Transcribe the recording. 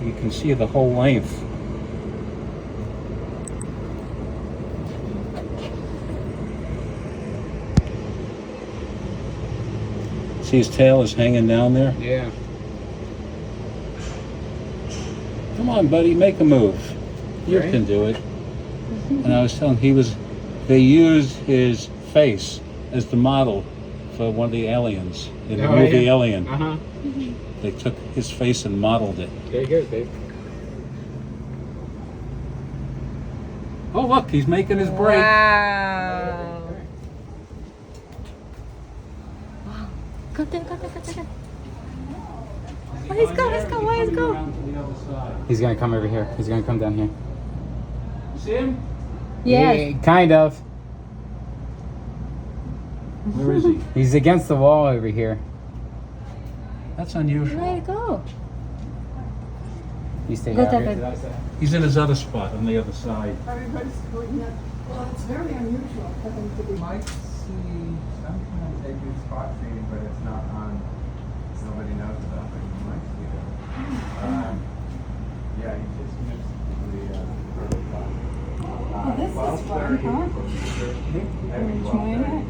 You can see the whole length. See his tail is hanging down there? Yeah. Come on, buddy, make a move. You Right. can do it. And I was telling him they used his face as the model for one of the aliens in the movie Alien. Uh-huh. They took his face and modeled it. There you go, babe. Oh, look, he's making his break. Wow. Wow. Go. Let's go. He's gonna come over here. He's gonna come down here. You see him? Yes. Yeah, kind of. Where is he? He's against the wall over here. That's unusual. Let it go. You stay Go out tap here. it. He's in his other spot on the other side. Everybody's going up. Well, it's very unusual for them to be. Might see some kind of they do spot feeding, but it's not on. Nobody knows about it. You might see it. Yeah, he just missed the Oh, this is fun, huh? Every Enjoying it?